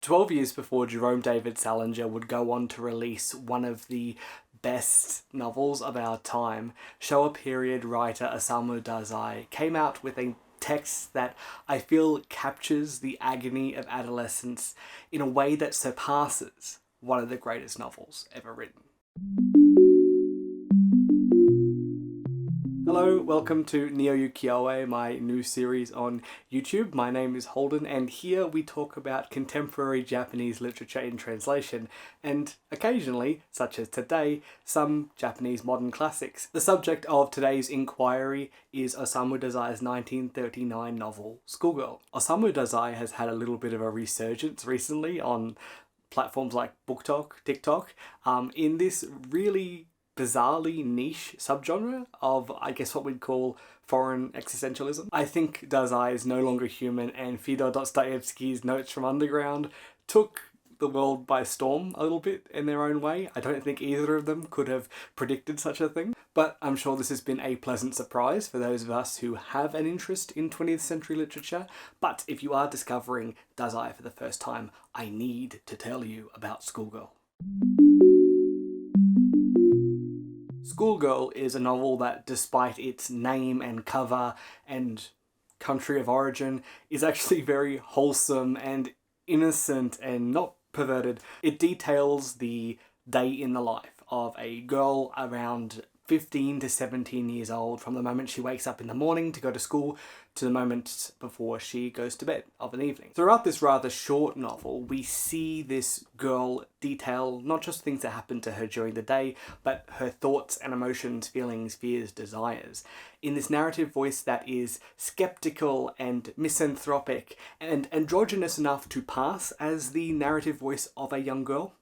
12 years before Jerome David Salinger would go on to release one of the best novels of our time, Showa period writer Osamu Dazai came out with a text that I feel captures the agony of adolescence in a way that surpasses one of the greatest novels ever written. Hello, welcome to Neo Ukiyo-e, my new series on YouTube. My name is Holden, and here we talk about contemporary Japanese literature in translation, and occasionally, such as today, some Japanese modern classics. The subject of today's inquiry is Osamu Dazai's 1939 novel, Schoolgirl. Osamu Dazai has had a little bit of a resurgence recently on platforms like BookTok, TikTok, in this really bizarrely niche subgenre of, I guess, what we'd call foreign existentialism. I think Dazai is no longer human, and Fyodor Dostoevsky's Notes from Underground took the world by storm a little bit in their own way. I don't think either of them could have predicted such a thing, but I'm sure this has been a pleasant surprise for those of us who have an interest in 20th century literature. But if you are discovering Dazai for the first time, I need to tell you about Schoolgirl. Schoolgirl is a novel that, despite its name and cover and country of origin, is actually very wholesome and innocent and not perverted. It details the day in the life of a girl around 15 to 17 years old, from the moment she wakes up in the morning to go to school to the moment before she goes to bed of an evening. Throughout this rather short novel, we see this girl detail not just things that happen to her during the day, but her thoughts and emotions, feelings, fears, desires, in this narrative voice that is skeptical and misanthropic and androgynous enough to pass as the narrative voice of a young girl,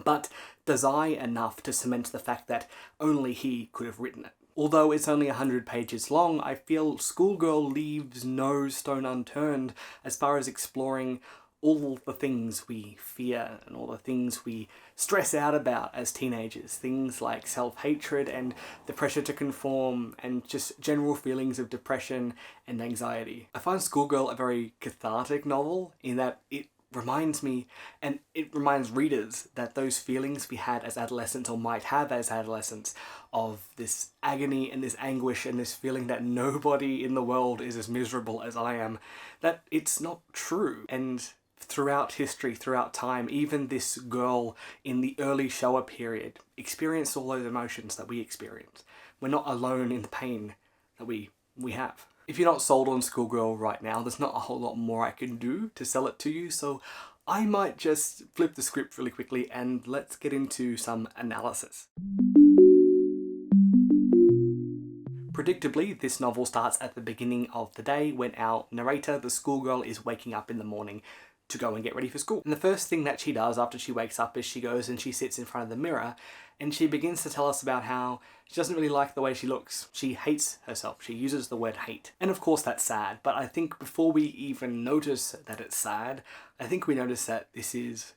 but Dazai enough to cement the fact that only he could have written it. Although it's only 100 pages long, I feel Schoolgirl leaves no stone unturned as far as exploring all the things we fear and all the things we stress out about as teenagers. Things like self-hatred and the pressure to conform and just general feelings of depression and anxiety. I find Schoolgirl a very cathartic novel in that it reminds me, and it reminds readers, that those feelings we had as adolescents, or might have as adolescents, of this agony and this anguish and this feeling that nobody in the world is as miserable as I am, that it's not true. And throughout history, throughout time, even this girl in the early Showa period experienced all those emotions that we experience. We're not alone in the pain that we have. If you're not sold on Schoolgirl right now, there's not a whole lot more I can do to sell it to you, so I might just flip the script really quickly and let's get into some analysis. Predictably, this novel starts at the beginning of the day when our narrator, the schoolgirl, is waking up in the morning to go and get ready for school. And the first thing that she does after she wakes up is she goes and she sits in front of the mirror and she begins to tell us about how she doesn't really like the way she looks. She hates herself. She uses the word hate. And of course that's sad, but I think before we even notice that it's sad, I think we notice that this is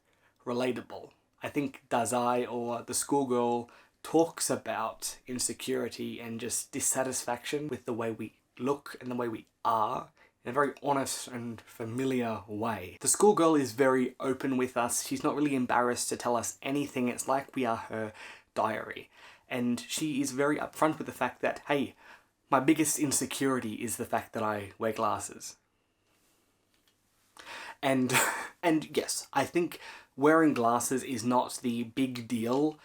relatable. I think Dazai, or the schoolgirl, talks about insecurity and just dissatisfaction with the way we look and the way we are in a very honest and familiar way. The schoolgirl is very open with us. She's not really embarrassed to tell us anything. It's like we are her diary. And she is very upfront with the fact that, hey, my biggest insecurity is the fact that I wear glasses. And yes, I think wearing glasses is not the big deal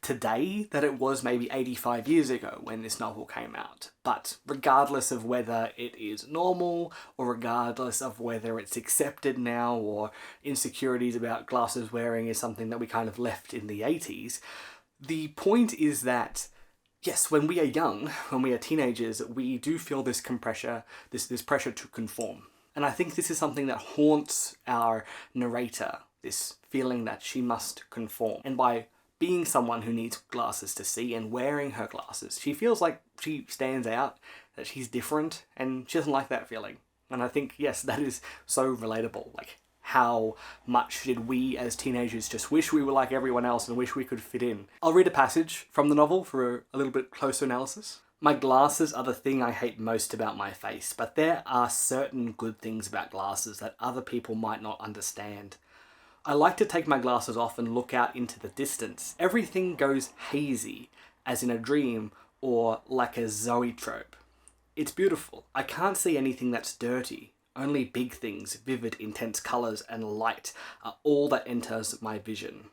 today that it was maybe 85 years ago when this novel came out. But regardless of whether it is normal, or regardless of whether it's accepted now, or insecurities about glasses wearing is something that we kind of left in the 80s, the point is that yes, when we are young, when we are teenagers, we do feel this pressure to conform. And I think this is something that haunts our narrator, this feeling that she must conform. And by being someone who needs glasses to see and wearing her glasses, she feels like she stands out, that she's different, and she doesn't like that feeling. And I think, yes, that is so relatable. Like, how much did we as teenagers just wish we were like everyone else and wish we could fit in? I'll read a passage from the novel for a little bit closer analysis. My glasses are the thing I hate most about my face, but there are certain good things about glasses that other people might not understand. I like to take my glasses off and look out into the distance. Everything goes hazy, as in a dream, or like a zoetrope. It's beautiful. I can't see anything that's dirty. Only big things, vivid, intense colours and light are all that enters my vision.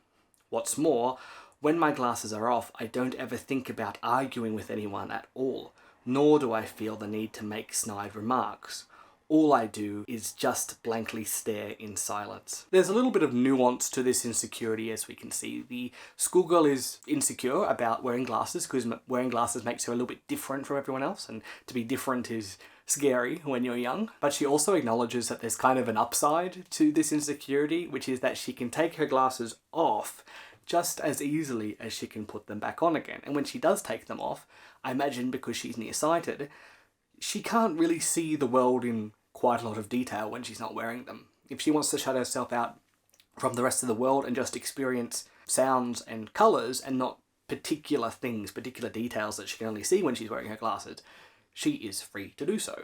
What's more, when my glasses are off, I don't ever think about arguing with anyone at all, nor do I feel the need to make snide remarks. All I do is just blankly stare in silence. There's a little bit of nuance to this insecurity, as we can see. The schoolgirl is insecure about wearing glasses because wearing glasses makes her a little bit different from everyone else, and to be different is scary when you're young. But she also acknowledges that there's kind of an upside to this insecurity, which is that she can take her glasses off just as easily as she can put them back on again. And when she does take them off, I imagine because she's nearsighted, she can't really see the world in quite a lot of detail when she's not wearing them. If she wants to shut herself out from the rest of the world and just experience sounds and colours and not particular things, particular details that she can only see when she's wearing her glasses, she is free to do so.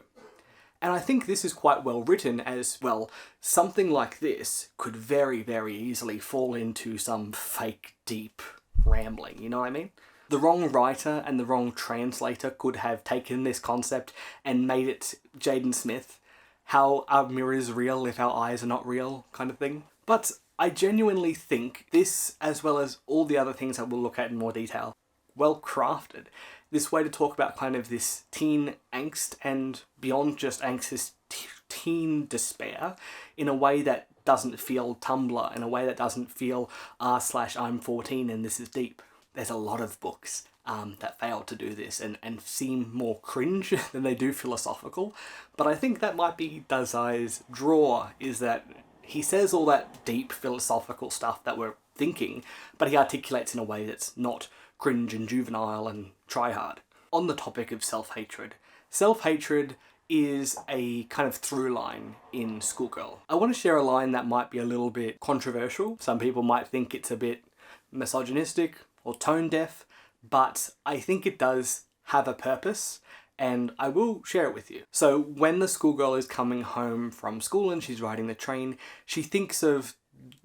And I think this is quite well written as, well, something like this could very, very easily fall into some fake, deep rambling, you know what I mean? The wrong writer and the wrong translator could have taken this concept and made it Jaden Smith, how our mirror is real if our eyes are not real kind of thing. But I genuinely think this, as well as all the other things that we'll look at in more detail, well crafted. This way to talk about kind of this teen angst and beyond just angst, this teen despair in a way that doesn't feel Tumblr, in a way that doesn't feel r/I'm 14 and this is deep. There's a lot of books that fail to do this and seem more cringe than they do philosophical. But I think that might be Dazai's draw, is that he says all that deep philosophical stuff that we're thinking, but he articulates in a way that's not cringe and juvenile and try-hard. On the topic of self-hatred, self-hatred is a kind of through line in Schoolgirl. I want to share a line that might be a little bit controversial. Some people might think it's a bit misogynistic or tone deaf, but I think it does have a purpose, and I will share it with you. So when the schoolgirl is coming home from school and she's riding the train, she thinks of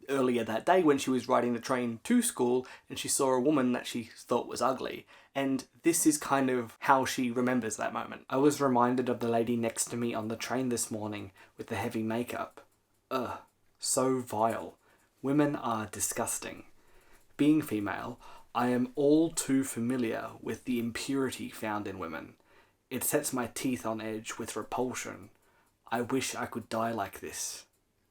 earlier that day when she was riding the train to school and she saw a woman that she thought was ugly. And this is kind of how she remembers that moment. I was reminded of the lady next to me on the train this morning with the heavy makeup. Ugh, so vile. Women are disgusting. Being female, I am all too familiar with the impurity found in women. It sets my teeth on edge with repulsion. I wish I could die like this.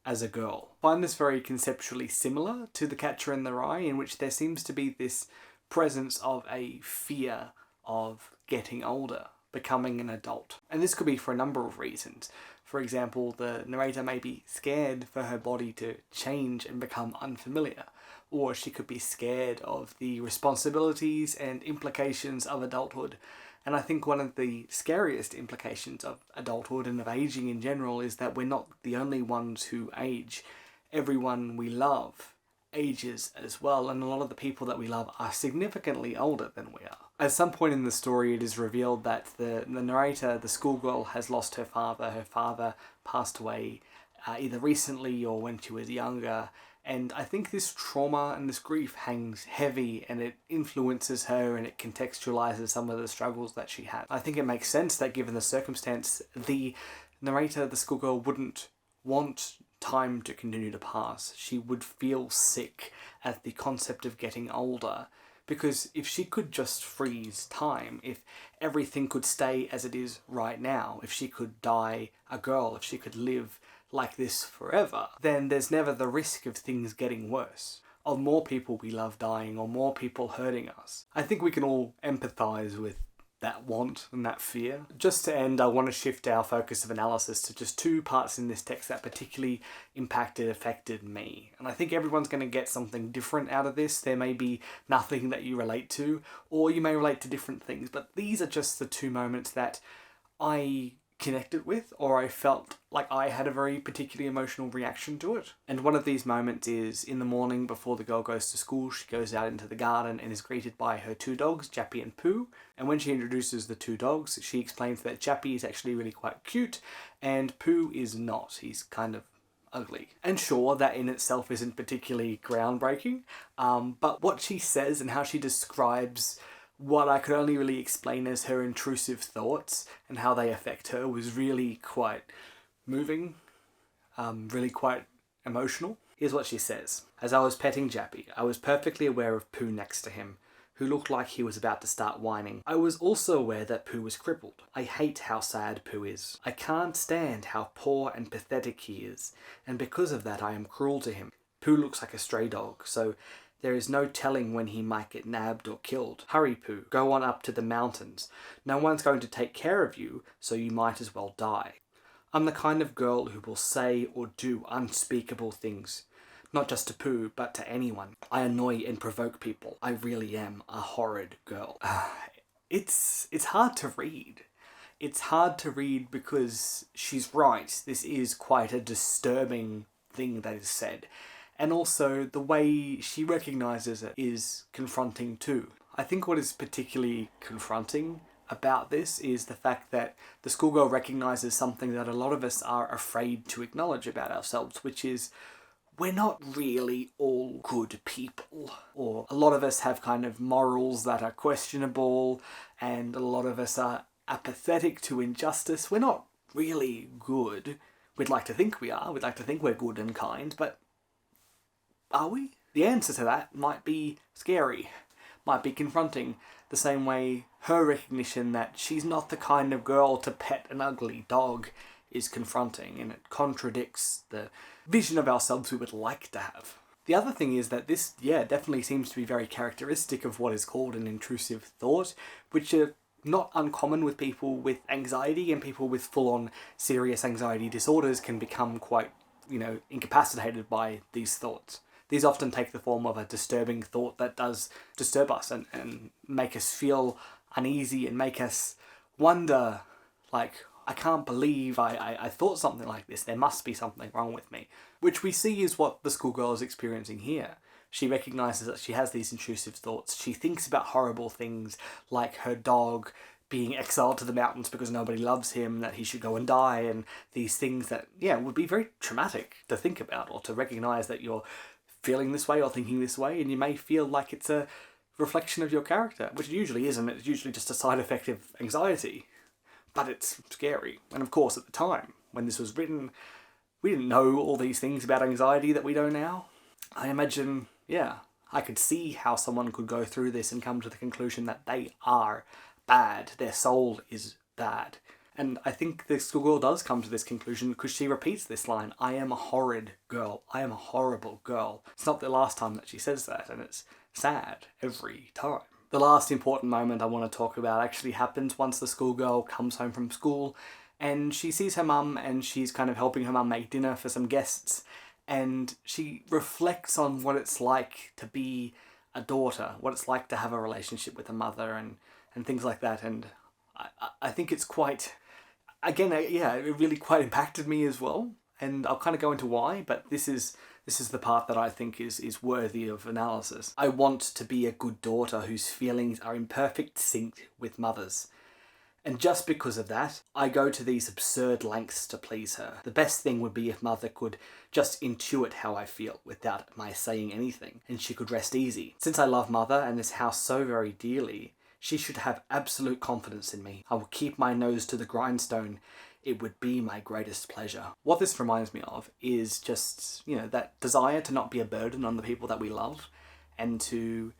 As a girl. I find this very conceptually similar to The Catcher in the Rye, in which there seems to be this presence of a fear of getting older, becoming an adult. And this could be for a number of reasons. For example, the narrator may be scared for her body to change and become unfamiliar, or she could be scared of the responsibilities and implications of adulthood. And I think one of the scariest implications of adulthood and of aging in general is that we're not the only ones who age. Everyone we love ages as well, and a lot of the people that we love are significantly older than we are. At some point in the story, it is revealed that the narrator, the schoolgirl, has lost her father. Her father passed away either recently or when she was younger. And I think this trauma and this grief hangs heavy, and it influences her and it contextualizes some of the struggles that she had. I think it makes sense that given the circumstance, the narrator, the schoolgirl, wouldn't want time to continue to pass. She would feel sick at the concept of getting older, because if she could just freeze time, if everything could stay as it is right now, if she could die a girl, if she could live like this forever, then there's never the risk of things getting worse, of more people we love dying or more people hurting us. I think we can all empathise with that want and that fear. Just to end, I want to shift our focus of analysis to just two parts in this text that particularly affected me. And I think everyone's going to get something different out of this. There may be nothing that you relate to, or you may relate to different things, but these are just the two moments that I connected with, or I felt like I had a very particularly emotional reaction to it. And one of these moments is in the morning before the girl goes to school. She goes out into the garden and is greeted by her two dogs, Jappy and Pooh. And when she introduces the two dogs, she explains that Jappy is actually really quite cute and Pooh is not. He's kind of ugly. And sure, that in itself isn't particularly groundbreaking, but what she says and how she describes what I could only really explain as her intrusive thoughts and how they affect her was really quite moving, really quite emotional. Here's what she says. As I was petting Jappy, I was perfectly aware of Pooh next to him, who looked like he was about to start whining. I was also aware that Pooh was crippled. I hate how sad Pooh is. I can't stand how poor and pathetic he is, and because of that I am cruel to him. Pooh looks like a stray dog, so there is no telling when he might get nabbed or killed. Hurry, Pooh, go on up to the mountains. No one's going to take care of you, so you might as well die. I'm the kind of girl who will say or do unspeakable things. Not just to Pooh, but to anyone. I annoy and provoke people. I really am a horrid girl. It's hard to read. It's hard to read because she's right. This is quite a disturbing thing that is said. And also, the way she recognises it is confronting too. I think what is particularly confronting about this is the fact that the schoolgirl recognises something that a lot of us are afraid to acknowledge about ourselves, which is we're not really all good people. Or a lot of us have kind of morals that are questionable, and a lot of us are apathetic to injustice. We're not really good. We'd like to think we are. We'd like to think we're good and kind, but are we? The answer to that might be scary, might be confronting, the same way her recognition that she's not the kind of girl to pet an ugly dog is confronting, and it contradicts the vision of ourselves we would like to have. The other thing is that this, definitely seems to be very characteristic of what is called an intrusive thought, which are not uncommon with people with anxiety, and people with full-on serious anxiety disorders can become quite, incapacitated by these thoughts. These often take the form of a disturbing thought that does disturb us and make us feel uneasy and make us wonder, like, I can't believe I thought something like this. There must be something wrong with me. Which we see is what the schoolgirl is experiencing here. She recognises that she has these intrusive thoughts. She thinks about horrible things like her dog being exiled to the mountains because nobody loves him, that he should go and die, and these things that, would be very traumatic to think about, or to recognise that you're feeling this way or thinking this way, and you may feel like it's a reflection of your character, which it usually isn't. It's usually just a side effect of anxiety. But it's scary. And of course, at the time, when this was written, we didn't know all these things about anxiety that we know now. I imagine, I could see how someone could go through this and come to the conclusion that they are bad. Their soul is bad. And I think the schoolgirl does come to this conclusion because she repeats this line, I am a horrid girl. I am a horrible girl. It's not the last time that she says that, and it's sad every time. The last important moment I want to talk about actually happens once the schoolgirl comes home from school, and she sees her mum, and she's kind of helping her mum make dinner for some guests, and she reflects on what it's like to be a daughter, what it's like to have a relationship with a mother, and things like that. And I think it's quite, again, it really quite impacted me as well, and I'll kind of go into why, but this is the part that I think is worthy of analysis. I want to be a good daughter whose feelings are in perfect sync with mother's. And just because of that, I go to these absurd lengths to please her. The best thing would be if mother could just intuit how I feel without my saying anything, and she could rest easy. Since I love mother and this house so very dearly, she should have absolute confidence in me. I will keep my nose to the grindstone. It would be my greatest pleasure. What this reminds me of is just, that desire to not be a burden on the people that we love, and to,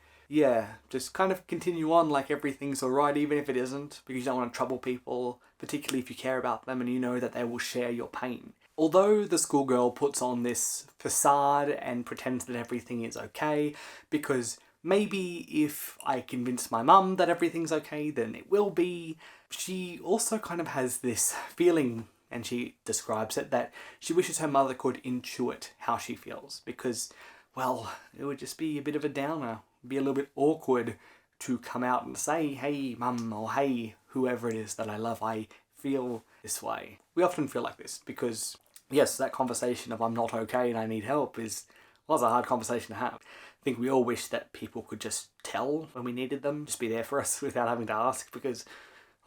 just kind of continue on like everything's alright, even if it isn't, because you don't want to trouble people, particularly if you care about them and you know that they will share your pain. Although the schoolgirl puts on this facade and pretends that everything is okay, because maybe if I convince my mum that everything's okay, then it will be, she also kind of has this feeling, and she describes it, that she wishes her mother could intuit how she feels, because, well, it would just be a bit of a downer. It'd be a little bit awkward to come out and say, hey mum, or hey whoever it is that I love, I feel this way. We often feel like this because, yes, that conversation of I'm not okay and I need help was a hard conversation to have. I think we all wish that people could just tell when we needed them, just be there for us without having to ask, because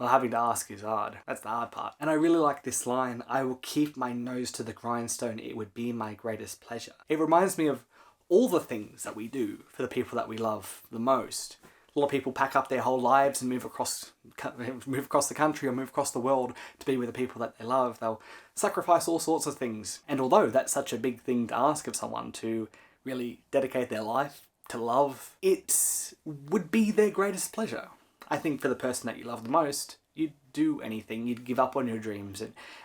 Well, having to ask is hard. That's the hard part. And I really like this line, "I will keep my nose to the grindstone, it would be my greatest pleasure." It reminds me of all the things that we do for the people that we love the most. A lot of people pack up their whole lives and move across the country or move across the world to be with the people that they love. They'll sacrifice all sorts of things. And although that's such a big thing to ask of someone, to really dedicate their life to love, it would be their greatest pleasure. I think for the person that you love the most, you'd do anything. You'd give up on your dreams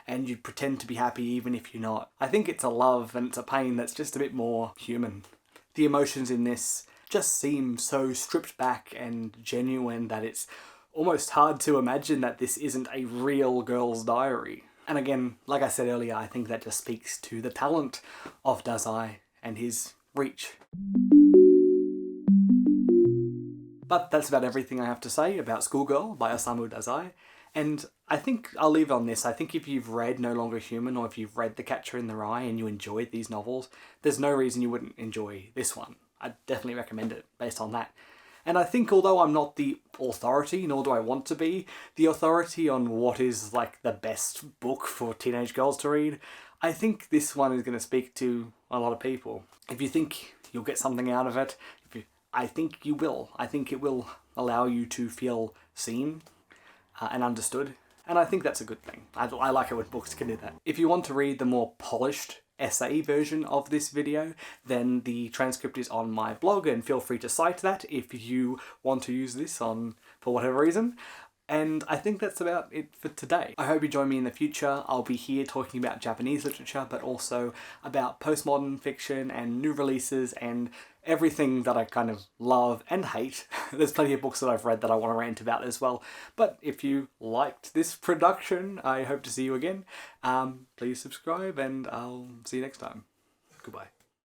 and you'd pretend to be happy even if you're not. I think it's a love and it's a pain that's just a bit more human. The emotions in this just seem so stripped back and genuine that it's almost hard to imagine that this isn't a real girl's diary. And again, like I said earlier, I think that just speaks to the talent of Dazai and his reach. But that's about everything I have to say about Schoolgirl by Osamu Dazai. And I think I'll leave it on this. I think if you've read No Longer Human or if you've read The Catcher in the Rye and you enjoyed these novels, there's no reason you wouldn't enjoy this one. I'd definitely recommend it based on that. And I think although I'm not the authority, nor do I want to be, the authority on what is like the best book for teenage girls to read, I think this one is going to speak to a lot of people. If you think you'll get something out of it, I think you will. I think it will allow you to feel seen and understood. And I think that's a good thing. I like it when books can do that. If you want to read the more polished essay version of this video, then the transcript is on my blog and feel free to cite that if you want to use this for whatever reason. And I think that's about it for today. I hope you join me in the future. I'll be here talking about Japanese literature, but also about postmodern fiction and new releases and everything that I kind of love and hate. There's plenty of books that I've read that I want to rant about as well. But if you liked this production, I hope to see you again. Please subscribe and I'll see you next time. Goodbye.